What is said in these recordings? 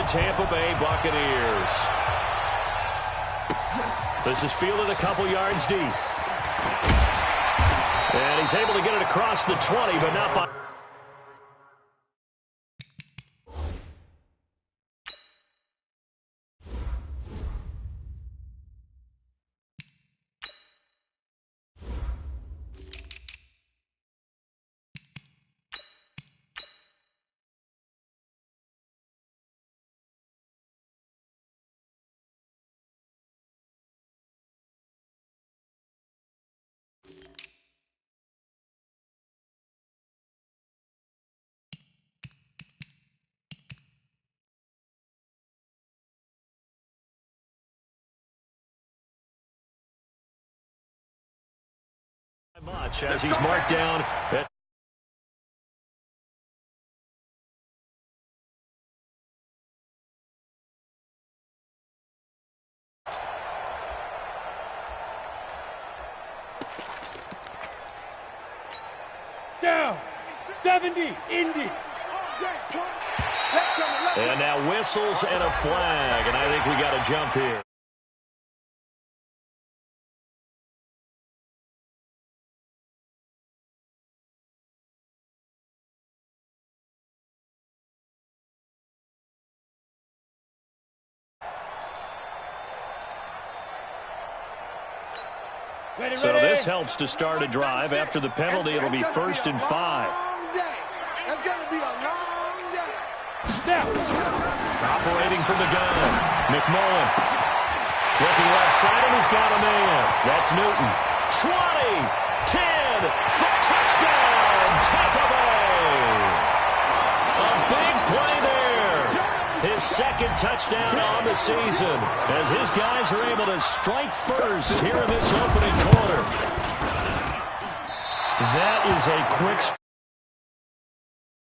Tampa Bay Buccaneers. This is fielded a couple yards deep. And he's able to get it across the 20, but not by... much as he's marked down at down 70 Indy. And now whistles and a flag, and I think we got a jump here. So this helps to start a drive. After the penalty, it'll be 1st and 5. It's going to be a long day. Operating from the gun, McMullen. Looking left side, and he's got a man. That's Newton. 20, 10, for touchdown, Tampa Bay. A big play there. His second touchdown on the season as his guys are able to strike first here in this opening quarter. That is a quick strike.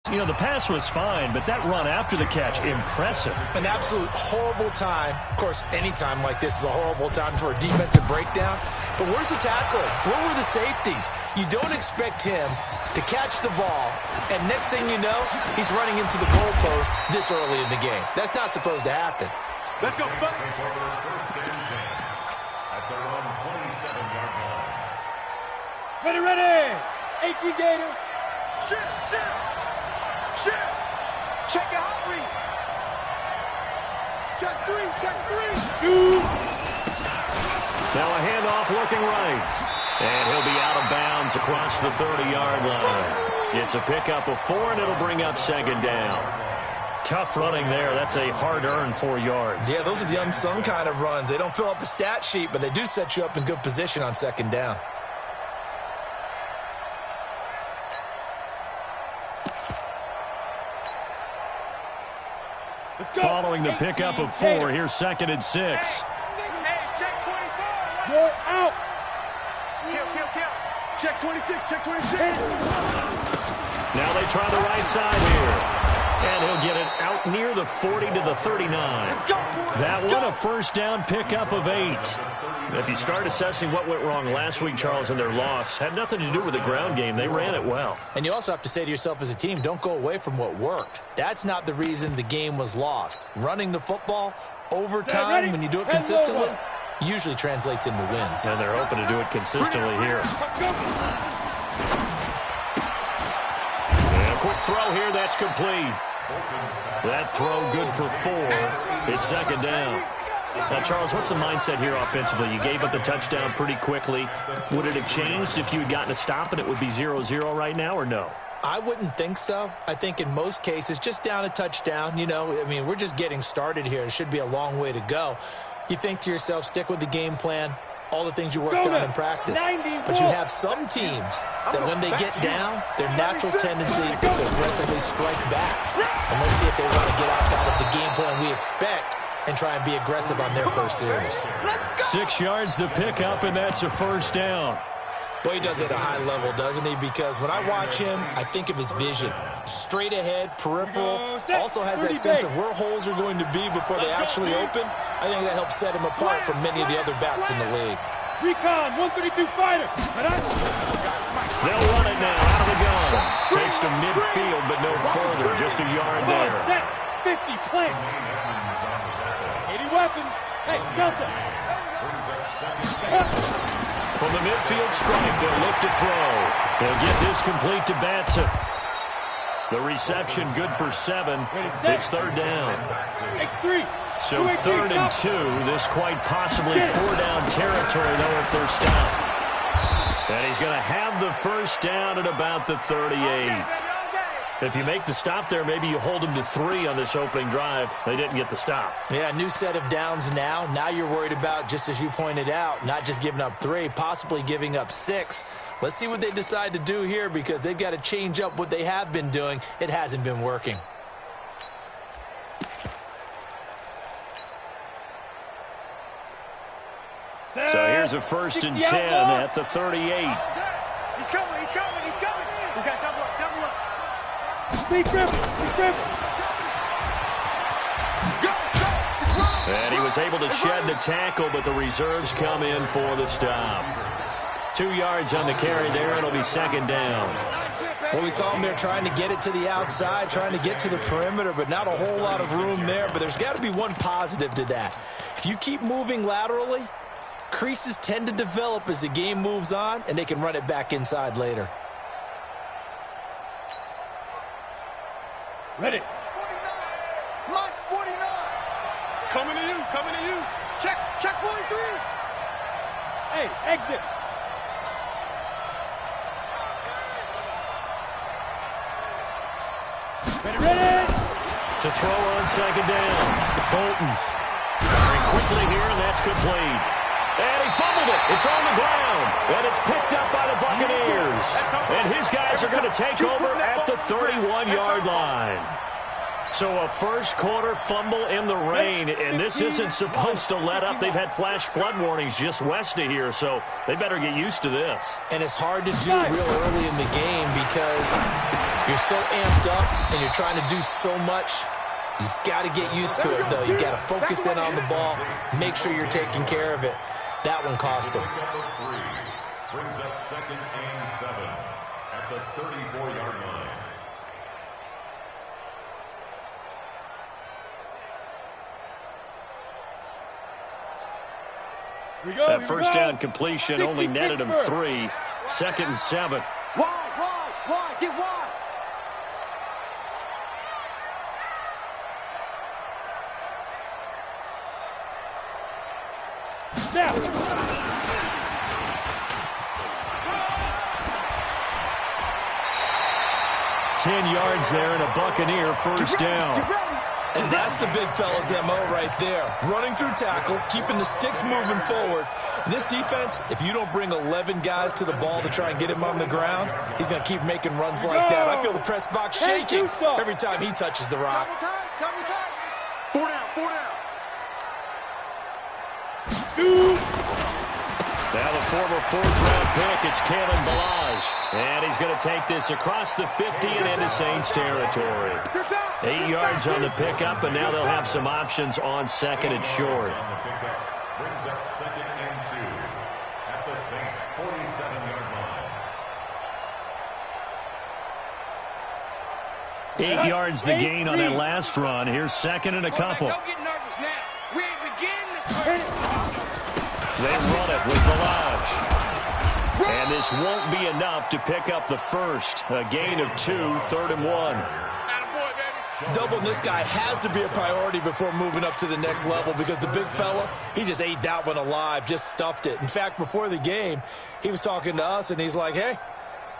You know, the pass was fine, but that run after the catch, impressive. An absolute horrible time. Of course, any time like this is a horrible time for a defensive breakdown. But where's the tackling? Where were the safeties? You don't expect him to catch the ball, and next thing you know, he's running into the goalpost this early in the game. That's not supposed to happen. Let's go. Ready. 18 Gator. Shit. Check your hot read. Check three. Shoot. Now a handoff looking right. And he'll be out of bounds across the 30-yard line. It's a pickup of 4, and it'll bring up 2nd down. Tough running there. That's a hard-earned 4 yards. Yeah, those are the unsung kind of runs. They don't fill up the stat sheet, but they do set you up in good position on 2nd down. Following the pickup of 4, here's 2nd and 6. You're out. Kill. Check 26. Now they try the right side here. And he'll get it out near the 40 to the 39. That one a 1st down pickup of 8. If you start assessing what went wrong last week, Charles, in their loss, had nothing to do with the ground game. They ran it well. And you also have to say to yourself as a team, don't go away from what worked. That's not the reason the game was lost. Running the football over time, when you do it consistently, usually translates into wins. And they're hoping to do it consistently here. And a quick throw here, that's complete. That throw good for 4. It's 2nd down. Now, Charles, what's the mindset here offensively? You gave up the touchdown pretty quickly. Would it have changed if you had gotten a stop and it would be 0-0 right now, or no? I wouldn't think so. I think in most cases, just down a touchdown, we're just getting started here. It should be a long way to go. You think to yourself, stick with the game plan, all the things you worked on in practice. But you have some teams that when they get down, their natural tendency is to aggressively strike back. And let's see if they want to get outside of the game plan we expect and try and be aggressive on their first series. 6 yards the pickup, and that's a 1st down. Boy, he does it at a high level, doesn't he? Because when I watch him, I think of his vision. Straight ahead, peripheral. Also has that sense of where holes are going to be before they actually open. I think that helps set him apart from many of the other backs in the league. Recon, 132 fighter. They'll run it now out of the gun. Takes to midfield, but no further. Just a yard there. Set, 50, play. 80 weapons. Hey, Delta. From the midfield stripe, they'll look to throw. They'll get this complete to Batson. The reception good for 7. It's third down. X3. So 3rd and 2. This quite possibly 4-down territory, though, if they're stopped. And he's going to have the first down at about the 38. If you make the stop there, maybe you hold them to 3 on this opening drive. They didn't get the stop. Yeah, new set of downs now. Now you're worried about, just as you pointed out, not just giving up 3, possibly giving up 6. Let's see what they decide to do here, because they've got to change up what they have been doing. It hasn't been working. So here's a 1st and 10 at the 38. He's coming, he's coming, he's coming. We got double up, double up. Speed dribble, speed dribble. Go, go. And he was able to shed the tackle, but the reserves come in for the stop. 2 yards on the carry there. It'll be 2nd down. Well, we saw him there trying to get it to the outside, trying to get to the perimeter, but not a whole lot of room there. But there's got to be one positive to that. If you keep moving laterally, creases tend to develop as the game moves on, and they can run it back inside later. Ready. 49. March 49. Coming to you, coming to you. Check 43. Hey, exit. Ready. To throw on 2nd down. Bolton. Very quickly here, and that's complete. And he fumbled it. It's on the ground. And it's picked up by the Buccaneers. And his guys are going to take over at the 31-yard line. So a first-quarter fumble in the rain, and this isn't supposed to let up. They've had flash flood warnings just west of here, so they better get used to this. And it's hard to do real early in the game because you're so amped up and you're trying to do so much. You've got to get used to it, though. You've got to focus in on the ball, make sure you're taking care of it. That one cost him. Brings up 2nd and 7 at the 34-yard line. That first down completion only netted him 3. 2nd and 7. Wide, get wide. Now. 10 yards there and a Buccaneer first down. And that's the big fella's MO right there. Running through tackles, keeping the sticks moving forward. And this defense, if you don't bring 11 guys to the ball to try and get him on the ground, he's going to keep making runs like that. I feel the press box shaking every time he touches the rock. Double time. 4 down. Shoot. Now the former 4th-round pick, it's Kalen Ballage. And he's going to take this across the 50 and into Saints territory. 8 yards on the pickup, and now they'll have some options on 2nd and short. Brings up 2nd and 2 at the Saints 47-yard line. 8 yards the gain on that last run. Here's 2nd and a couple. Don't get nervous now. We ain't beginning. They run it with Ballage. And this won't be enough to pick up the first. A gain of 2, 3rd and 1. Doubling this guy has to be a priority before moving up to the next level because the big fella, he just ate that one alive, just stuffed it. In fact, before the game, he was talking to us, and he's like, hey,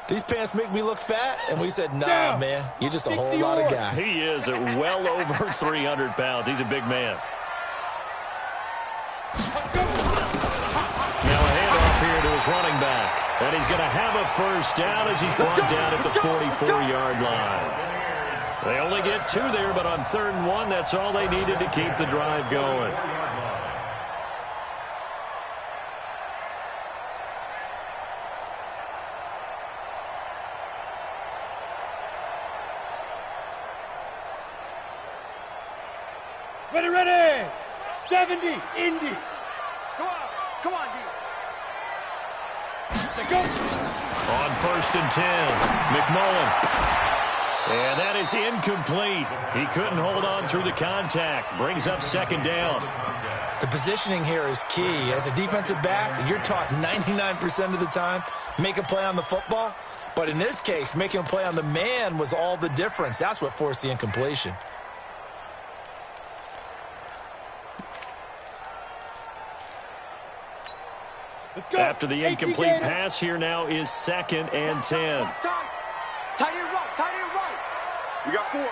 these pants make me look fat? And we said, nah, man, you're just a whole lot of guy. He is at well over 300 pounds. He's a big man. Now a handoff here to his running back. And he's going to have a first down as he's brought down at the 44-yard line. They only get 2 there, but on 3rd and 1, that's all they needed to keep the drive going. Ready. 70, Indy. Come on, D. Say go. On 1st and 10, McMullen. And that is incomplete. He couldn't hold on through the contact. Brings up second down. The positioning here is key. As a defensive back, you're taught 99% of the time, make a play on the football. But in this case, making a play on the man was all the difference. That's what forced the incompletion. Let's go. After the incomplete pass, here now is 2nd and 10. Tight end right, tight end right. We got 4.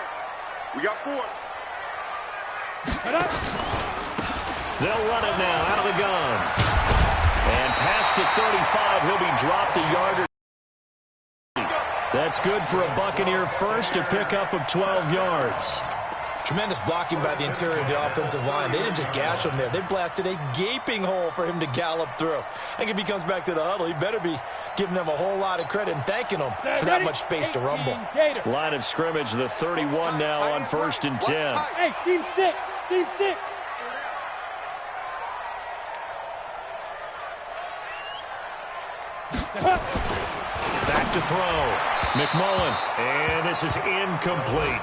We got 4. They'll run it now out of the gun. And past the 35, he'll be dropped a yard or two. That's good for a Buccaneer first, a pickup of 12 yards. Tremendous blocking by the interior of the offensive line. They didn't just gash him there. They blasted a gaping hole for him to gallop through. I think if he comes back to the huddle, he better be giving them a whole lot of credit and thanking them for that much space to rumble. Line of scrimmage, the 31 now on 1st and 10. Hey, team 6. Team 6. Back to throw. McMullen. And this is incomplete.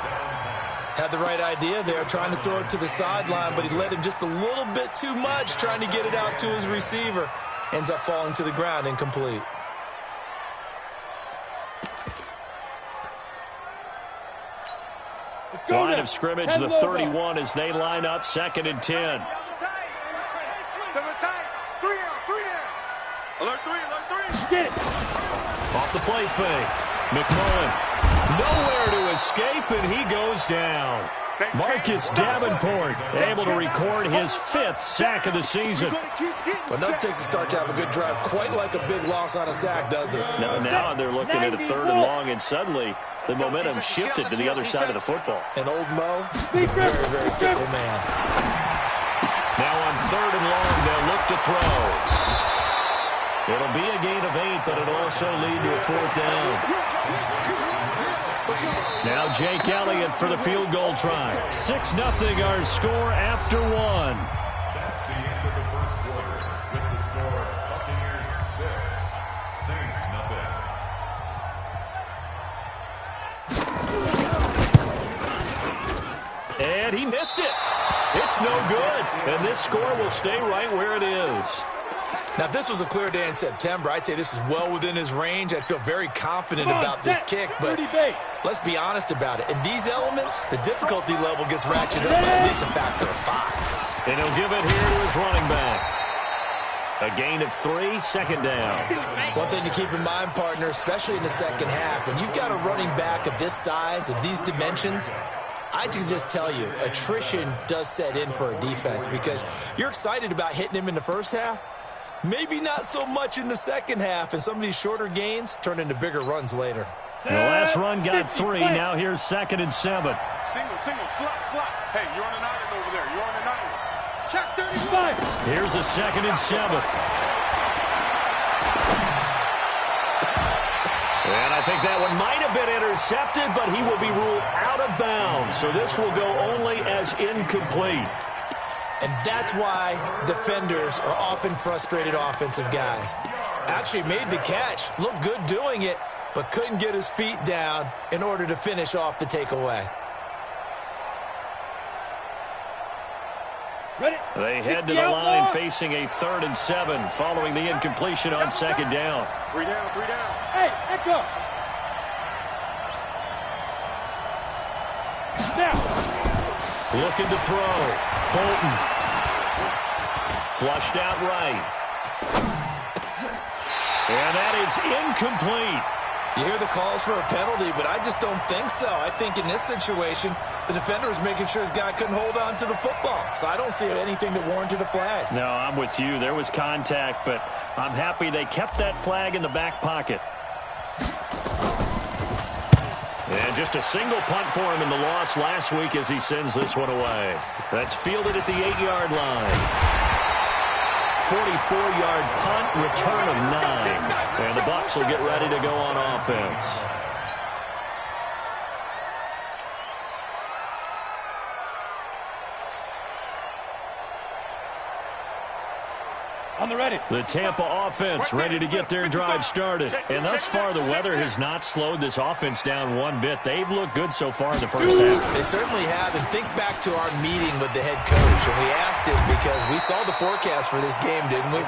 Had the right idea there, trying to throw it to the sideline, but he led him just a little bit too much, trying to get it out to his receiver. Ends up falling to the ground, incomplete. Line of scrimmage, the 31 as they line up 2nd and 10. Alert 3. Get it. Off the play fake. McMullen. Nowhere to escape, and he goes down. Marcus Davenport able to record his 5th sack of the season. But nothing takes a start to have a good drive quite like a big loss on a sack, does it? Now they're looking at a 3rd and long, and suddenly the momentum shifted to the other side of the football. And old Mo is a very, very fickle man. Now on 3rd and long, they'll look to throw. It'll be a gain of 8, but it'll also lead to a 4th down. Now Jake Elliott for the field goal try. 6-0 our score after 1. That's the end of the first quarter with the score Buccaneers 6, Saints nothing. And he missed it. It's no good. And this score will stay right where it is. Now, if this was a clear day in September, I'd say this is well within his range. I'd feel very confident about this kick, but let's be honest about it. In these elements, the difficulty level gets ratcheted up by at least a factor of 5. And he'll give it here to his running back. A gain of 3, 2nd down. One thing to keep in mind, partner, especially in the second half, when you've got a running back of this size, of these dimensions, I can just tell you, attrition does set in for a defense because you're excited about hitting him in the first half. Maybe not so much in the second half, and some of these shorter gains turn into bigger runs later. The last run got 3. Now here's 2nd and 7. Single, slot. Hey, you're on an island over there. You're on an island. Check 35. Here's a 2nd and 7. And I think that one might have been intercepted, but he will be ruled out of bounds. So this will go only as incomplete. And that's why defenders are often frustrated offensive guys. Actually made the catch, looked good doing it, but couldn't get his feet down in order to finish off the takeaway. They head to the line facing a 3rd and 7 following the incompletion on 2nd down. 3 down. Hey, Echo. Now. Looking to throw. Bolton. Flushed out right. And that is incomplete. You hear the calls for a penalty, but I just don't think so. I think in this situation, the defender was making sure his guy couldn't hold on to the football. So I don't see anything that warranted a flag. No, I'm with you. There was contact, but I'm happy they kept that flag in the back pocket. And just a single punt for him in the loss last week as he sends this one away. That's fielded at the 8-yard line. 44-yard punt, return of 9. And the Bucs will get ready to go on offense. On the ready. The Tampa offense ready to get their drive started. And thus far, the weather has not slowed this offense down one bit. They've looked good so far in the first half. They certainly have. And think back to our meeting with the head coach. And we asked him because we saw the forecast for this game, didn't we?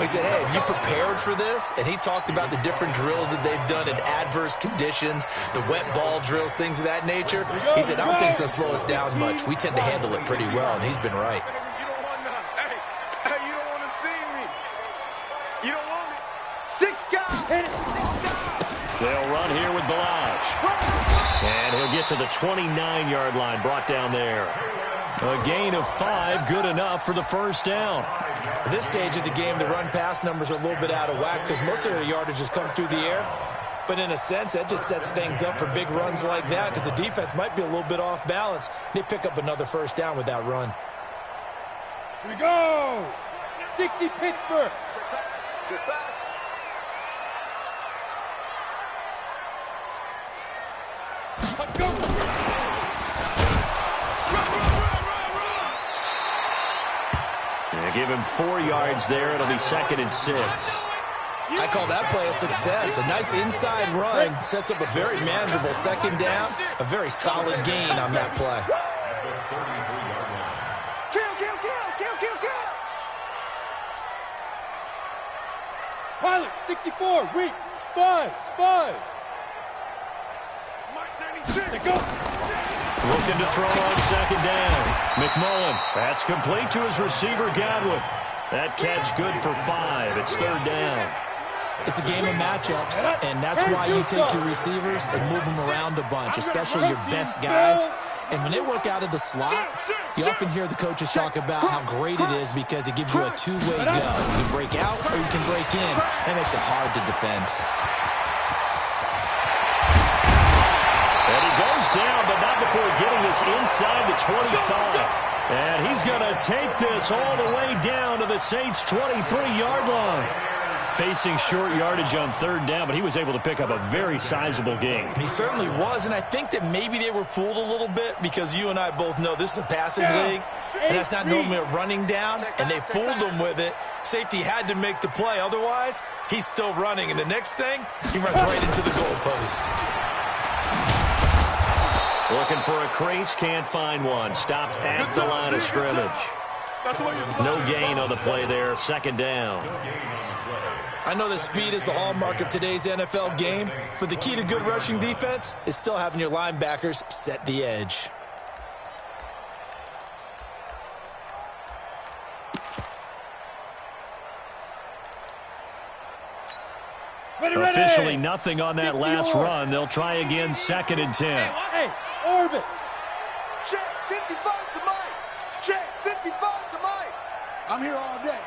We said, hey, have you prepared for this? And he talked about the different drills that they've done in adverse conditions, the wet ball drills, things of that nature. He said, I don't think it's going to slow us down much. We tend to handle it pretty well, and he's been right. They'll run here with Balazs. And he'll get to the 29-yard line, brought down there. A gain of 5, good enough for the first down. At this stage of the game, the run-pass numbers are a little bit out of whack because most of their yardage has come through the air. But in a sense, that just sets things up for big runs like that because the defense might be a little bit off balance. They pick up another first down with that run. Here we go. 60 Pittsburgh. Let's go. Give him 4 yards there. It'll be 2nd and 6. I call that play a success. A nice inside run sets up a very manageable second down. A very solid gain on that play. Pilot, 64, weak, Spies. Let's go. Looking to throw on 2nd down. McMullen, that's complete to his receiver, Godwin. That catch good for 5. It's 3rd down. It's a game of matchups, and that's why you take your receivers and move them around a bunch, especially your best guys. And when they work out of the slot, you often hear the coaches talk about how great it is because it gives you a two-way go. You can break out or you can break in. That makes it hard to defend. And he goes down, but not before getting this inside the 25. And he's going to take this all the way down to the Saints' 23-yard line. Facing short yardage on 3rd down, but he was able to pick up a very sizable gain. He certainly was, and I think that maybe they were fooled a little bit because you and I both know this is a passing league, and that's not normally a running down, and they fooled him with it. Safety had to make the play. Otherwise, he's still running, and the next thing, he runs right into the goalpost. Looking for a crease, can't find one. Stopped at the line of scrimmage. No gain on the play there, 2nd down. I know that speed is the hallmark of today's NFL game, but the key to good rushing defense is still having your linebackers set the edge. Officially nothing on that last run. They'll try again, 2nd and 10. Hey, orbit. Check 55 to Mike. Check 55 to Mike. I'm here all day.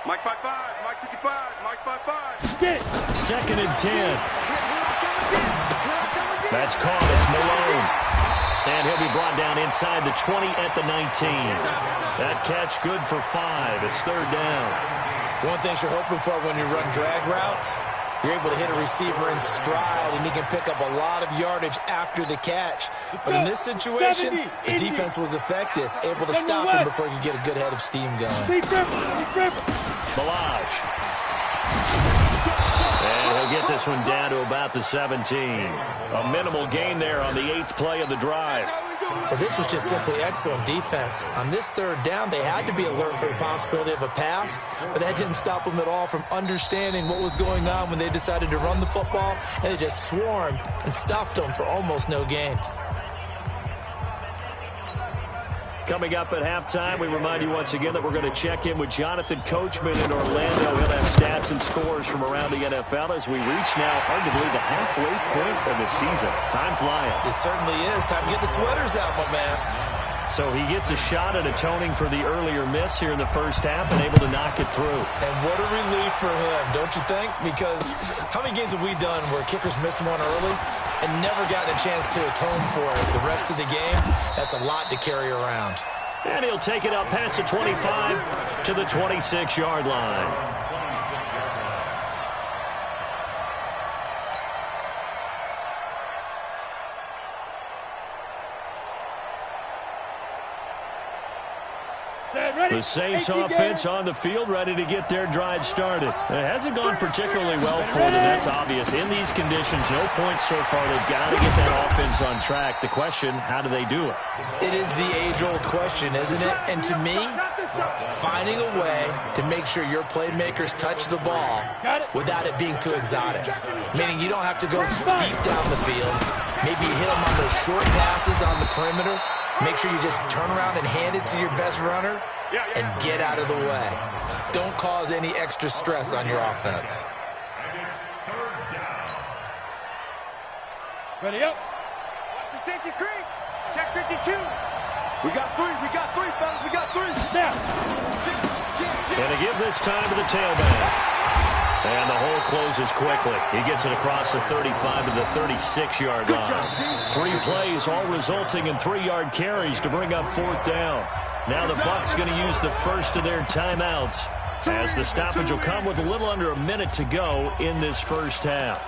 Mike 5-5, Mike 55, Mike 5-5. Get it. 2nd and 10. That's caught. It's Malone. And he'll be brought down inside the 20 at the 19. That catch good for 5. It's 3rd down. One thing you're hoping for when you run drag routes, you're able to hit a receiver in stride, and he can pick up a lot of yardage after the catch. But in this situation, the defense was effective, able to stop him before he could get a good head of steam going. Balazs. And he'll get this one down to about the 17. A minimal gain there on the 8th play of the drive. But this was just simply excellent defense. On this 3rd down, they had to be alert for the possibility of a pass, but that didn't stop them at all from understanding what was going on when they decided to run the football, and they just swarmed and stuffed them for almost no gain. Coming up at halftime, we remind you once again that we're going to check in with Jonathan Coachman in Orlando. He'll have stats and scores from around the NFL as we reach now, hard to believe, the halfway point of the season. Time flying. It certainly is. Time to get the sweaters out, my man. So he gets a shot at atoning for the earlier miss here in the first half and able to knock it through. And what a relief for him, don't you think? Because how many games have we done where kickers missed one early and never gotten a chance to atone for it the rest of the game? That's a lot to carry around. And he'll take it up past the 25 to the 26-yard line. The Saints offense on the field, ready to get their drive started. It hasn't gone particularly well for them, that's obvious. In these conditions, no points so far. They've got to get that offense on track. The question, how do they do it? It is the age-old question, isn't it? And to me, finding a way to make sure your playmakers touch the ball without it being too exotic. Meaning you don't have to go deep down the field. Maybe you hit them on those short passes on the perimeter. Make sure you just turn around and hand it to your best runner and get out of the way. Don't cause any extra stress on your offense. Ready up. Watch the safety creep. Check 52. We got three, fellas. We got three. Snap. And to give this time to the tailback. And the hole closes quickly. He gets it across the 35 to the 36-yard line. 3 plays, all resulting in 3-yard carries to bring up 4th down. Now the Bucs going to use the first of their timeouts, as the stoppage will come with a little under a minute to go in this first half.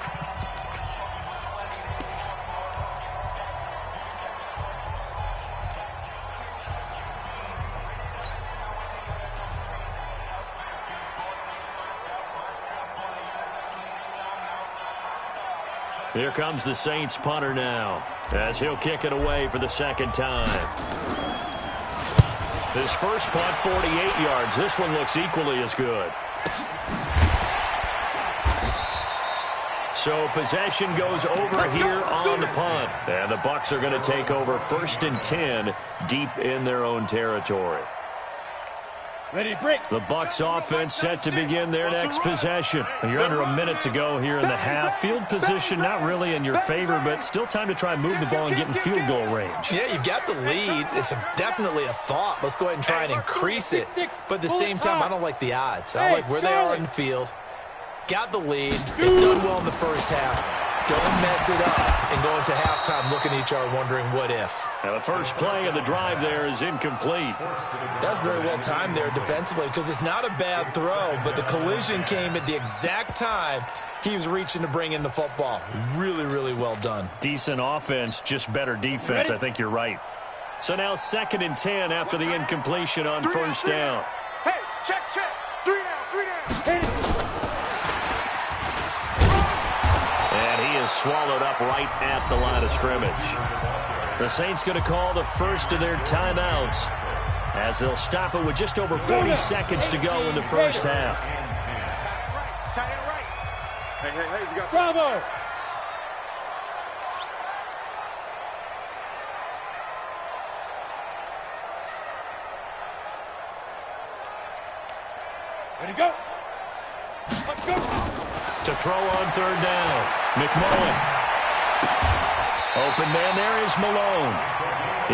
Here comes the Saints punter now, as he'll kick it away for the second time. His first punt, 48 yards. This one looks equally as good. So possession goes over here on the punt. And the Bucs are going to take over 1st and 10 deep in their own territory. Ready to break. The Bucs offense set to begin their next possession. You're under a minute to go here in the half. Field position not really in your favor, but still time to try and move the ball and get in field goal range. Yeah, you've got the lead. It's definitely a thought. Let's go ahead and try and increase it. But at the same time, I don't like the odds. I like where they are in the field. Got the lead. They've done well in the first half. Don't mess it up and go into halftime looking at each other wondering what if. Now the first play of the drive there is incomplete. That's very well timed there defensively, because it's not a bad throw, but the collision came at the exact time he was reaching to bring in the football. Really, really well done. Decent offense, just better defense. I think you're right. So now 2nd and 10 after the incompletion on first down. Hey, check. 3 down. And he is swallowed up right at the line of scrimmage. The Saints going to call the first of their timeouts, as they'll stop it with just over 40 seconds to go in the first half. Tight end right. Hey, we got Bravo. Ready to go. Let's go. To throw on 3rd down, McMullen. Open man there is Malone.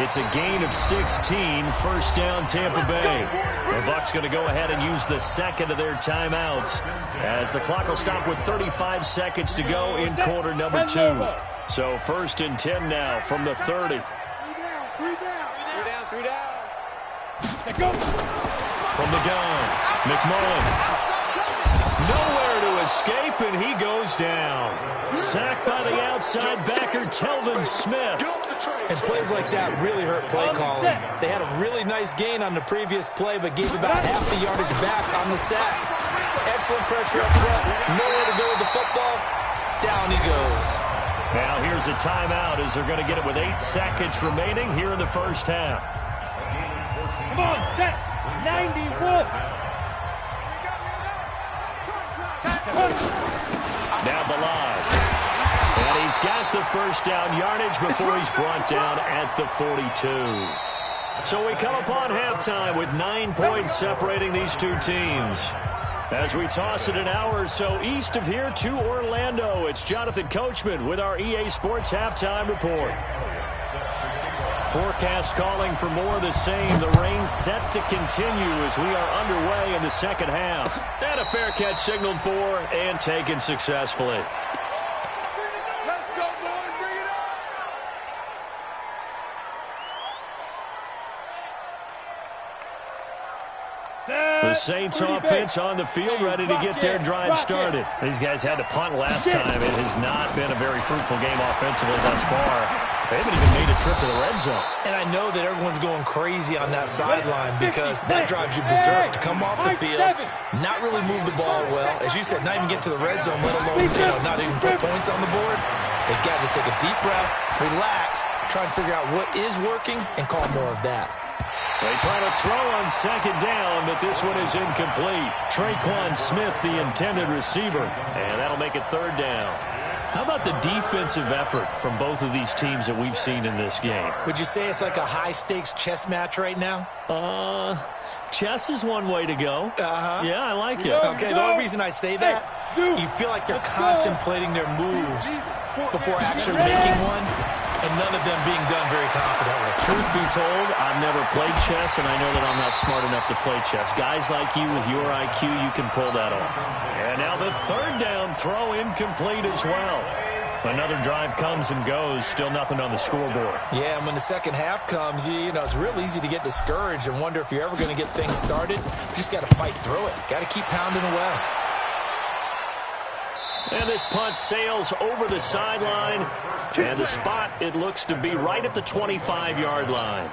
It's a gain of 16, 1st down Tampa Bay. The Bucs going to go ahead and use the second of their timeouts, as the clock will stop with 35 seconds to go in quarter number 2. So 1st and 10 now from the 30. 3 down. Let's go. From the gun, McMullen. Nowhere to escape, and he goes down. Sacked by the outside backer, Telvin Smith. And plays like that really hurt play calling. They had a really nice gain on the previous play, but gave about half the yardage back on the sack. Excellent pressure up front. Nowhere to go with the football. Down he goes. Now here's a timeout, as they're going to get it with 8 seconds remaining here in the first half. Come on, set. 91. Now Ballage. And he's got the first down yardage before he's brought down at the 42. So we come upon halftime with 9 points separating these two teams. As we toss it an hour or so east of here to Orlando, it's Jonathan Coachman with our EA Sports Halftime Report. Forecast calling for more of the same. The rain set to continue as we are underway in the second half. And a fair catch signaled for and taken successfully. Let's go, boys. Bring it up. The Saints offense on the field, ready to get their drive started. These guys had to punt last time. It has not been a very fruitful game offensively thus far. They haven't even made a trip to the red zone. And I know that everyone's going crazy on that sideline because that drives you berserk. To come off the field, not really move the ball well. As you said, not even get to the red zone, let alone, not even put points on the board. They've got to just take a deep breath, relax, try and figure out what is working, and call more of that. They try to throw on second down, but this one is incomplete. Traquan Smith, the intended receiver, and that'll make it third down. How about the defensive effort from both of these teams that we've seen in this game? Would you say it's like a high-stakes chess match right now? Chess is one way to go. Yeah, I like it. Okay, the only reason I say that, you feel like they're contemplating their moves before actually making one, and none of them being done very confidently. Truth be told, I've never played chess, and I know that I'm not smart enough to play chess. Guys like you with your IQ, you can pull that off. And now the third down throw incomplete as well. Another drive comes and goes, still nothing on the scoreboard. Yeah, and when the second half comes, you know, it's real easy to get discouraged and wonder if you're ever going to get things started. You just got to fight through it. Got to keep pounding away. And this punt sails over the sideline. And the spot, it looks to be right at the 25-yard line.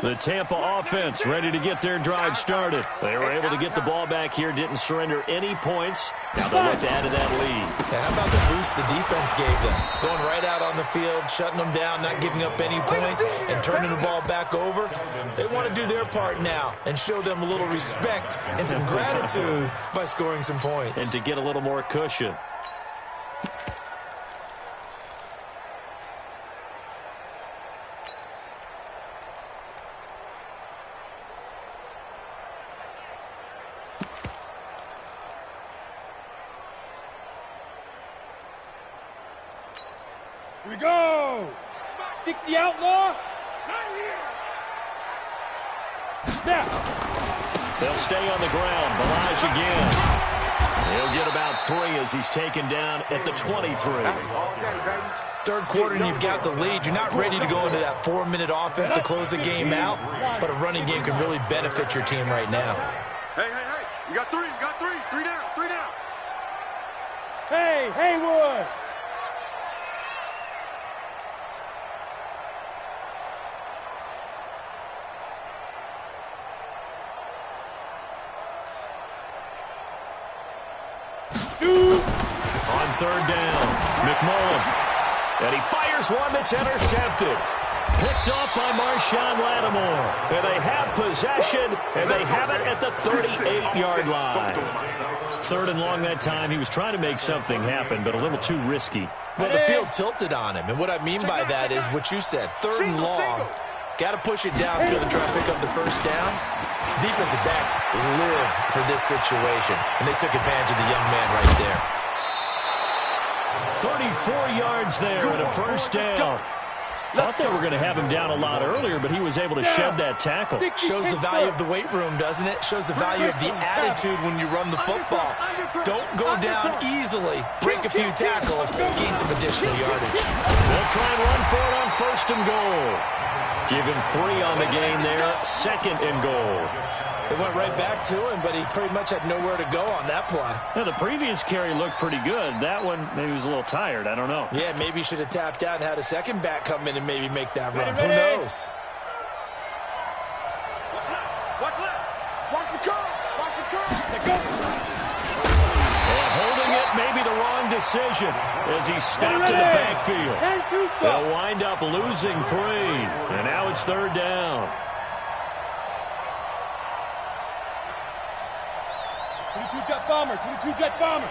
The Tampa offense ready to get their drive started. They were able to get the ball back here, didn't surrender any points. Now they'll look to add to that lead. Yeah, how about the boost the defense gave them? Going right out on the field, shutting them down, not giving up any points, and turning the ball back over. They want to do their part now and show them a little respect and some gratitude by scoring some points. And to get a little more cushion. Here we go! 60 outlaw! Now! They'll stay on the ground. Balaj again. He'll get about 3 as he's taken down at the 23. Third quarter and you've got the lead. You're not ready to go into that 4-minute offense to close the game out, but a running game can really benefit your team right now. Hey. You got 3. You got 3. 3 down. 3 down. Hey, Haywood! On third down, McMullen. And he fires one that's intercepted. Picked off by Marshawn Lattimore. And they have possession, and they have it at the 38-yard line. Third and long that time. He was trying to make something happen, but a little too risky. Well, the field tilted on him, and what I mean by that is what you said, third and long. Got to push it downfield and try to pick up the first down. Defensive backs live for this situation, and they took advantage of the young man right there. 34 yards there and a first down. Thought they were going to have him down a lot earlier, but he was able to shed that tackle. Shows the value of the weight room, doesn't it? Shows the value of the attitude when you run the football. Don't go down easily. Break a few tackles. Gain some additional yardage. They'll try and run for it on first and goal. Give him 3 on the game there. Second and goal. They went right back to him, but he pretty much had nowhere to go on that play. Yeah, the previous carry looked pretty good. That one, maybe he was a little tired. I don't know. Yeah, maybe he should have tapped out and had a second back come in and maybe make that run. Who knows? What's left? Watch the curve. Watch the curve. Let go! And holding it, maybe the wrong decision as he stepped to the backfield. They'll wind up losing 3. And now it's third down. 22-jet bomber, 22-jet bomber.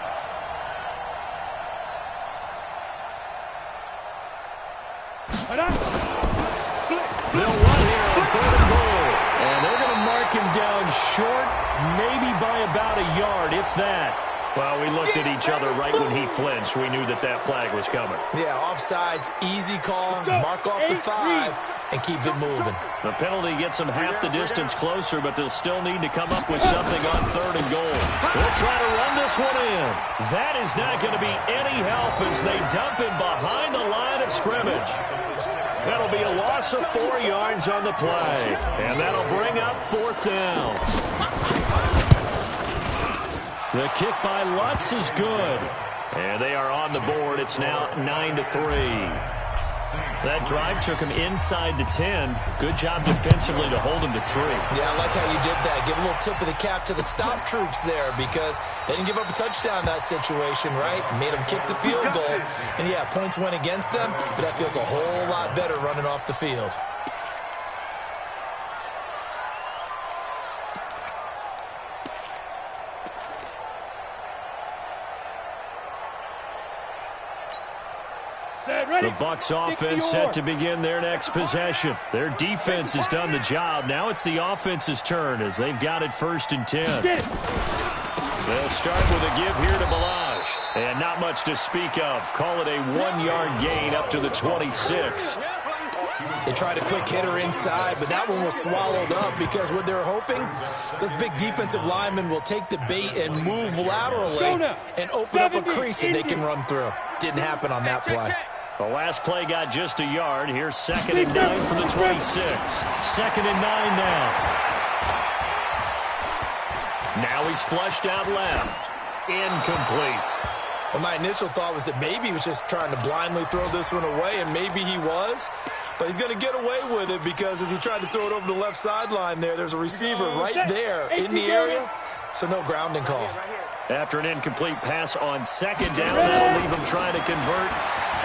They'll run here on third and goal. And they're going to mark him down short, maybe by about a yard, if that. Well, we looked at each other right when he flinched. We knew that that flag was coming. Yeah, offsides, easy call, mark off the 5, and keep it moving. The penalty gets them half the distance closer, but they'll still need to come up with something on third and goal. They'll try to run this one in. That is not going to be any help as they dump him behind the line of scrimmage. That'll be a loss of 4 yards on the play, and that'll bring up fourth down. The kick by Lutz is good. And they are on the board. It's now 9-3. That drive took him inside the 10. Good job defensively to hold him to 3. Yeah, I like how you did that. Give a little tip of the cap to the stop troops there because they didn't give up a touchdown in that situation, right? Made them kick the field goal. And, yeah, points went against them, but that feels a whole lot better running off the field. The Bucs offense set to begin their next possession. Their defense has done the job. Now it's the offense's turn as they've got it 1st and 10. They'll start with a give here to Ballage. And not much to speak of. Call it a 1-yard gain up to the 26. They tried a quick hitter inside, but that one was swallowed up because what they're hoping, those big defensive linemen will take the bait and move laterally and open up a crease that they can run through. Didn't happen on that play. The last play got just a yard. Here's 2nd and 9 from the 26. 2nd and 9 now. Now he's flushed out left. Incomplete. Well, my initial thought was that maybe he was just trying to blindly throw this one away, and maybe he was. But he's going to get away with it because as he tried to throw it over the left sideline there's a receiver right there in the area, so no grounding call. After an incomplete pass on 2nd down, that'll leave him trying to convert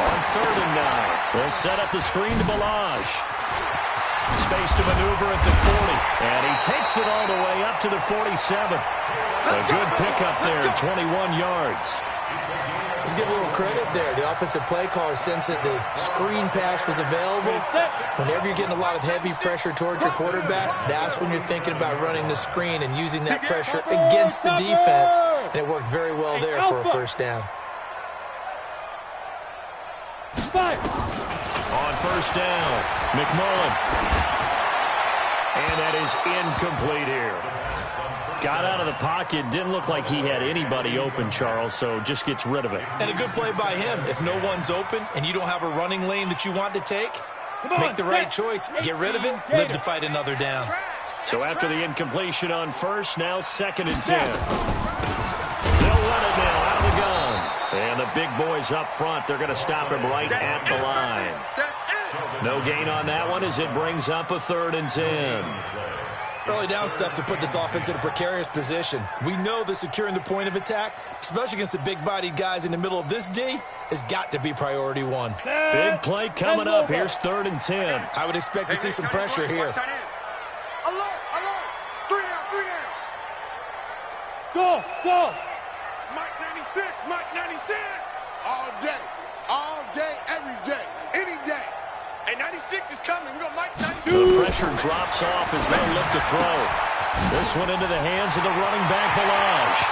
on 3rd and 9. They'll set up the screen to Ballage. Space to maneuver at the 40. And he takes it all the way up to the 47. A good pickup there, 21 yards. Let's give a little credit there. The offensive play caller sensed that the screen pass was available. Whenever you're getting a lot of heavy pressure towards your quarterback, that's when you're thinking about running the screen and using that pressure against the defense. And it worked very well there for a 1st down. On 1st down, McMullen. And that is incomplete here. Got out of the pocket. Didn't look like he had anybody open, Charles, so just gets rid of it. And a good play by him. If no one's open and you don't have a running lane that you want to take, make the right choice. Get rid of it. Live to fight another down. So after the incompletion on 1st, now 2nd and 10. They'll run it now out of the gun. And the big boys up front, they're going to stop him right at the line. No gain on that one as it brings up a 3rd and 10. Early down stuff to put this offense in a precarious position. We know that securing the point of attack, especially against the big-bodied guys in the middle of this D, has got to be priority 1. Big play coming up. Here's 3rd and 10. I would expect to see some pressure here. Alert! 3 down! Go! Mike 96! Mike 96! All day, every day, any day. Hey, 96 is coming. We got Mike 92. The pressure drops off as they look to throw. This one into the hands of the running back, Ballage.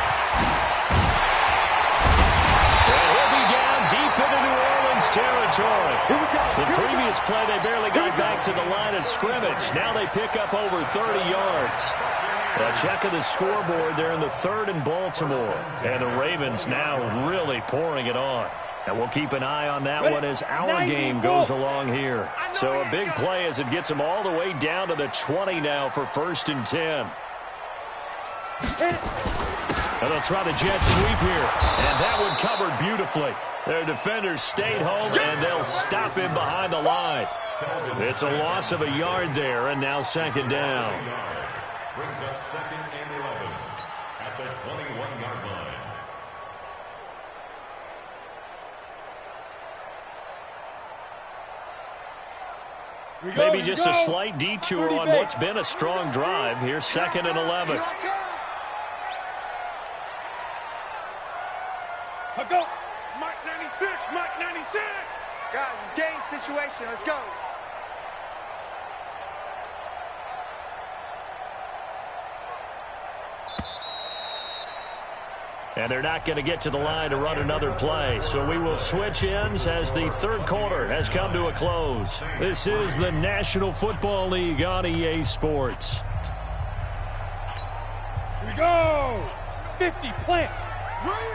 And he'll be down deep into New Orleans territory. The previous play, they barely got back to the line of scrimmage. Now they pick up over 30 yards. A check of the scoreboard there in the 3rd in Baltimore. And the Ravens now really pouring it on. And we'll keep an eye on that one as our game goes along here. So a big play as it gets them all the way down to the 20 now for 1st and 10. And they'll try the jet sweep here. And that one covered beautifully. Their defenders stayed home, and they'll stop him behind the line. It's a loss of a yard there, and now 2nd down. Brings up 2nd and 11 at the 21-yard line. Maybe just a slight detour on what's been a strong drive. Here's 2nd and 11. Go! Mike 96! Mike 96! Guys, it's game situation. Let's go. And they're not going to get to the line to run another play. So we will switch ends as the 3rd quarter has come to a close. This is the National Football League on EA Sports. Here we go! 50, plant! Right.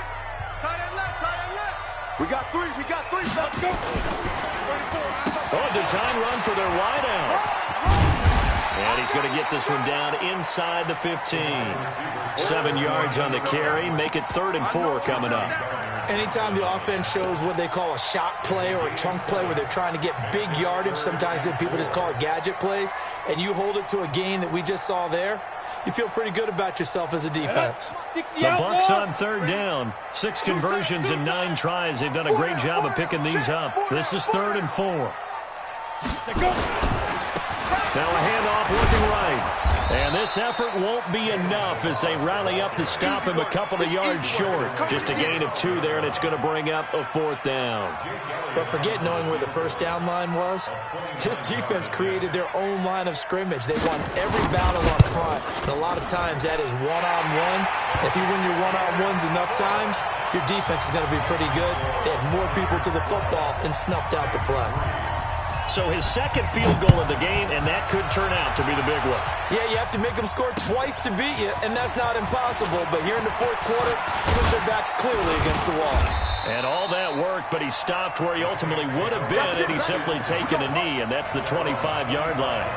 Tight end left. We got 3. Let's go! 34. Oh, design run for their wideout. And he's going to get this one down inside the 15. 7 yards on the carry. Make it 3rd and 4 coming up. Anytime the offense shows what they call a shot play or a chunk play where they're trying to get big yardage, sometimes people just call it gadget plays, and you hold it to a gain that we just saw there, you feel pretty good about yourself as a defense. The Bucs on third down. 6 conversions and 9 tries. They've done a great job of picking these up. This is 3rd and 4. Now a handoff working right. And this effort won't be enough as they rally up to stop him a couple of yards short. Just a gain of 2 there, and it's going to bring up a 4th down. But forget knowing where the first down line was. This defense created their own line of scrimmage. They won every battle up front, and a lot of times that is one-on-one. If you win your one-on-ones enough times, your defense is going to be pretty good. They had more people to the football and snuffed out the play. So his second field goal of the game, and that could turn out to be the big one. Yeah, you have to make them score twice to beat you, and that's not impossible. But here in the fourth quarter, puts their backs clearly against the wall. And all that work, but he stopped where he ultimately would have been had he simply taken a knee, and that's the 25-yard line.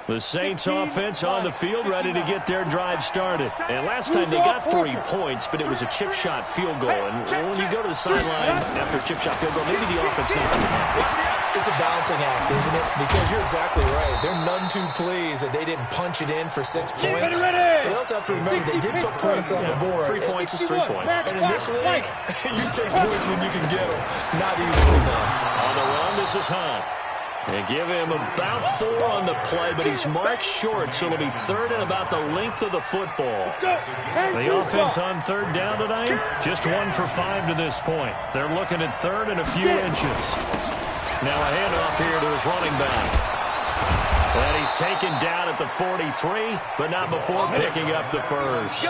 The Saints offense on the field, ready to get their drive started. And last time they got 3 points, but it was a chip shot field goal. And when you go to the sideline after a chip shot field goal, maybe the offense not too happy. It's a balancing act, isn't it? Because you're exactly right. They're none too pleased that they didn't punch it in for 6 points. But you also have to remember they did put points on the board. 3 points is 3 points. And in this league, you take points when you can get them. Not easily done. On the run, this is Hunt. They give him about 4 on the play, but he's marked short, so it'll be 3rd and about the length of the football. The offense on 3rd down tonight, just 1 for 5 to this point. They're looking at 3rd and a few inches. Now a handoff here to his running back. And he's taken down at the 43, but not before picking up the first.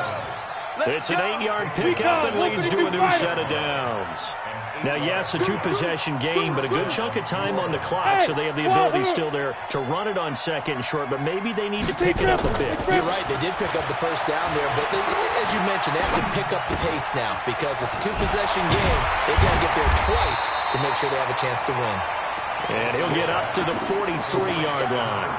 It's an 8-yard pickup and leads to a new set of downs. Now, yes, a 2-possession game, but a good chunk of time on the clock, so they have the ability still there to run it on 2nd and short, but maybe they need to pick it up a bit. You're right. They did pick up the first down there, but as you mentioned, they have to pick up the pace now because it's a 2-possession game. They've got to get there twice to make sure they have a chance to win. And he'll get up to the 43-yard line.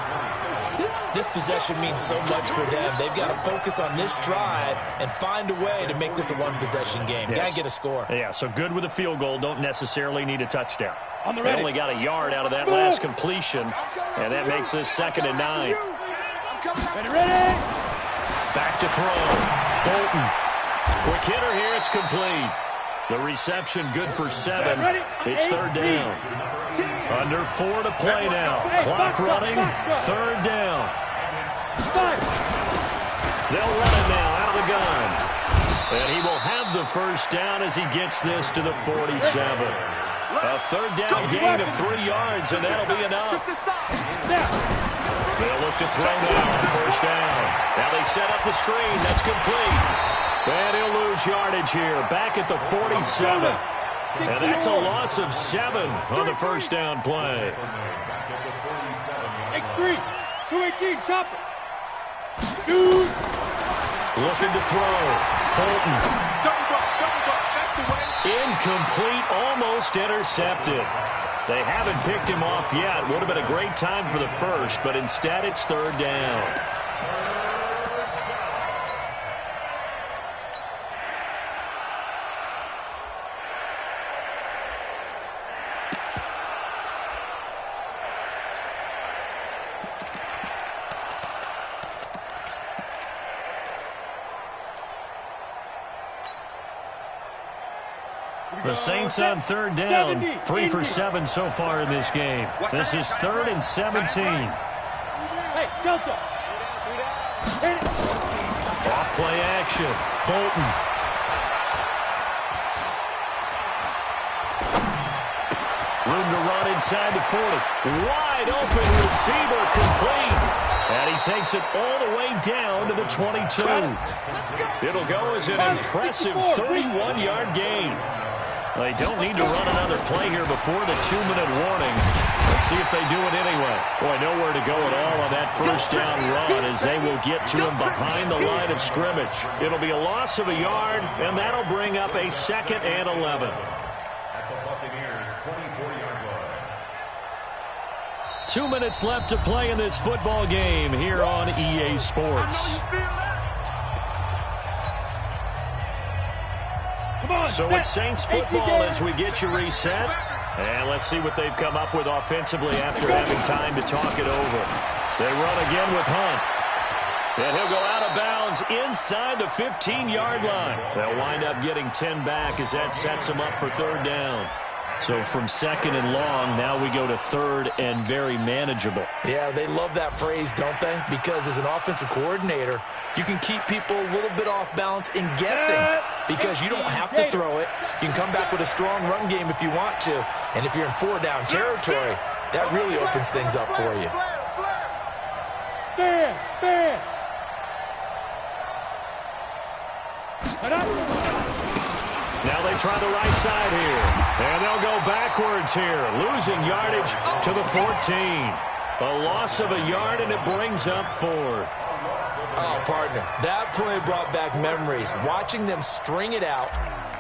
This possession means so much for them. They've got to focus on this drive and find a way to make this a 1-possession game. Yes. Got to get a score. Yeah, so good with a field goal. Don't necessarily need a touchdown. They only got a yard out of that last completion, and that makes this 2nd and 9. Ready? Back to throw. Bolton. Quick hitter here. It's complete. The reception good for 7. It's 3rd down. Under 4 to play now. Clock running. 3rd down. They'll run it now out of the gun. And he will have the first down as he gets this to the 47. A 3rd down gain of 3 yards, and that'll be enough. They'll look to throw now on 1st down. Now they set up the screen. That's complete. And he'll lose yardage here. Back at the 47. And that's a loss of 7 on the 1st down play. X3, 218, chop it. Shoot. Looking to throw. Bolton. Incomplete, almost intercepted. They haven't picked him off yet. Would have been a great time for the first, but instead it's 3rd down. The Saints on 3rd down. 3 for 7 so far in this game. This is 3rd and 17. Hey, Delta. Off play action. Bolton. Room to run inside the 40. Wide open receiver complete. And he takes it all the way down to the 22. It'll go as an impressive 31-yard gain. They don't need to run another play here before the 2-minute warning. Let's see if they do it anyway. Boy, nowhere to go at all on that first down run as they will get to him behind the line of scrimmage. It'll be a loss of a yard, and that'll bring up a 2nd and 11. At the Buccaneers' 24-yard line. 2 minutes left to play in this football game here on EA Sports. So it's Saints football as we get you reset. And let's see what they've come up with offensively after having time to talk it over. They run again with Hunt. And he'll go out of bounds inside the 15-yard line. They'll wind up getting 10 back as that sets them up for 3rd down. So from 2nd and long, now we go to 3rd and very manageable. Yeah, they love that phrase, don't they? Because as an offensive coordinator, you can keep people a little bit off balance in guessing because you don't have to throw it. You can come back with a strong run game if you want to. And if you're in 4-down territory, that really opens things up for you. Fair. Now they try the right side here. And they'll go backwards here, losing yardage to the 14. A loss of a yard, and it brings up 4th. Oh, partner, that play brought back memories. Watching them string it out,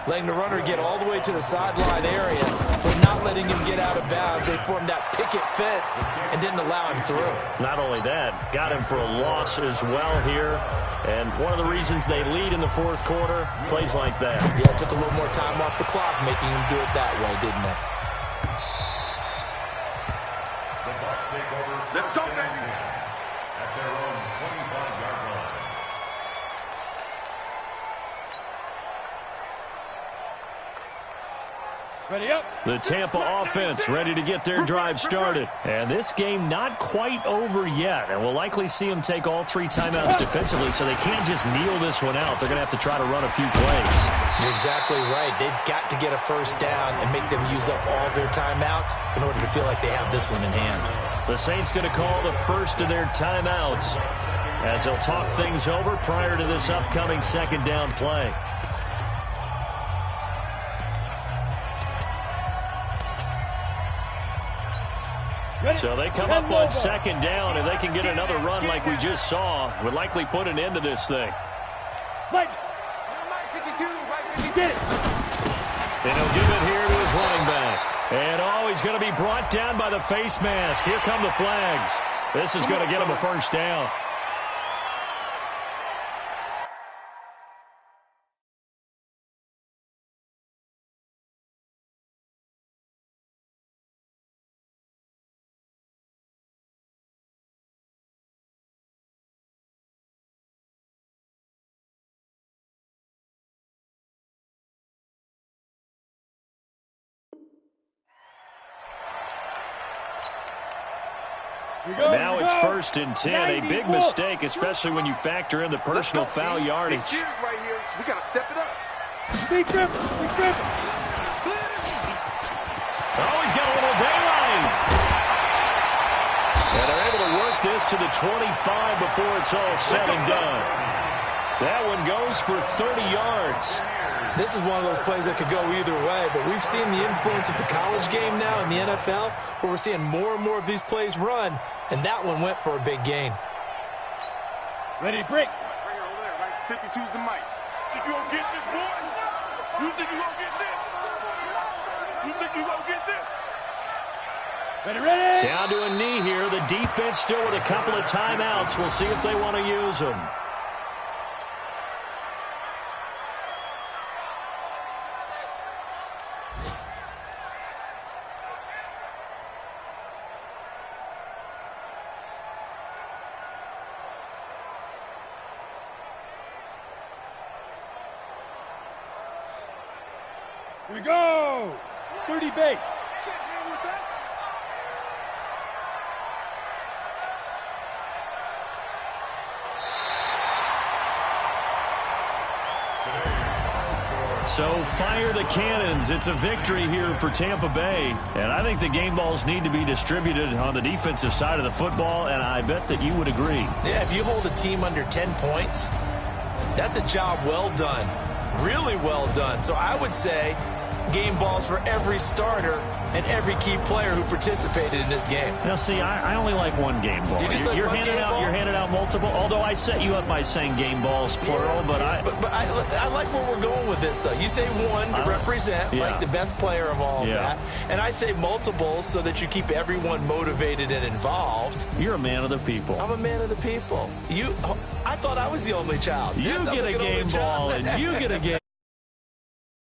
letting the runner get all the way to the sideline area, but not letting him get out of bounds. They formed that picket fence and didn't allow him through. Not only that, got him for a loss as well here. And one of the reasons they lead in the 4th quarter, plays like that. Yeah, it took a little more time off the clock, making him do it that way, didn't it? The Bucs take over. Let's go, baby. At their own 25-yard line. Ready up. The Tampa offense ready to get their drive started. And this game not quite over yet. And we'll likely see them take all 3 timeouts defensively, so they can't just kneel this one out. They're going to have to try to run a few plays. You're exactly right. They've got to get a first down and make them use up all their timeouts in order to feel like they have this one in hand. The Saints going to call the first of their timeouts as they'll talk things over prior to this upcoming 2nd down play. So they come up on 2nd down, and they can get another run like we just saw. Would likely put an end to this thing. Get it. And he'll give it here to his running back. And he's going to be brought down by the face mask. Here come the flags. This is going to get him a first down. Now it's 1st and 10. A big mistake, especially when you factor in the personal foul yardage. Right here. We got to step it up. Big grip. Oh, he's got a little daylight. And they're able to work this to the 25 before it's all said and done. That one goes for 30 yards. This is one of those plays that could go either way, but we've seen the influence of the college game now in the NFL, where we're seeing more and more of these plays run, and that one went for a big gain. Ready to break. Right here, over there, right? 52's the mic. Think you gonna get this, boy? You think you gonna get this? You think you gonna get this? Ready. Down to a knee here. The defense still with a couple of timeouts. We'll see if they want to use them. Here we go. 30 base. Today's final score, So fire the cannons. It's a victory here for Tampa Bay. And I think the game balls need to be distributed on the defensive side of the football, and I bet that you would agree. Yeah, if you hold a team under 10 points, that's a job well done. Really well done. So I would say game balls for every starter and every key player who participated in this game. Now, see, I only like one game ball. You're handing out multiple. Although I set you up by saying game balls plural, but I like where we're going with this. You say one to represent like the best player of all that, and I say multiples so that you keep everyone motivated and involved. You're a man of the people. I'm a man of the people. I thought I was the only child. You get a game ball, and you get a game.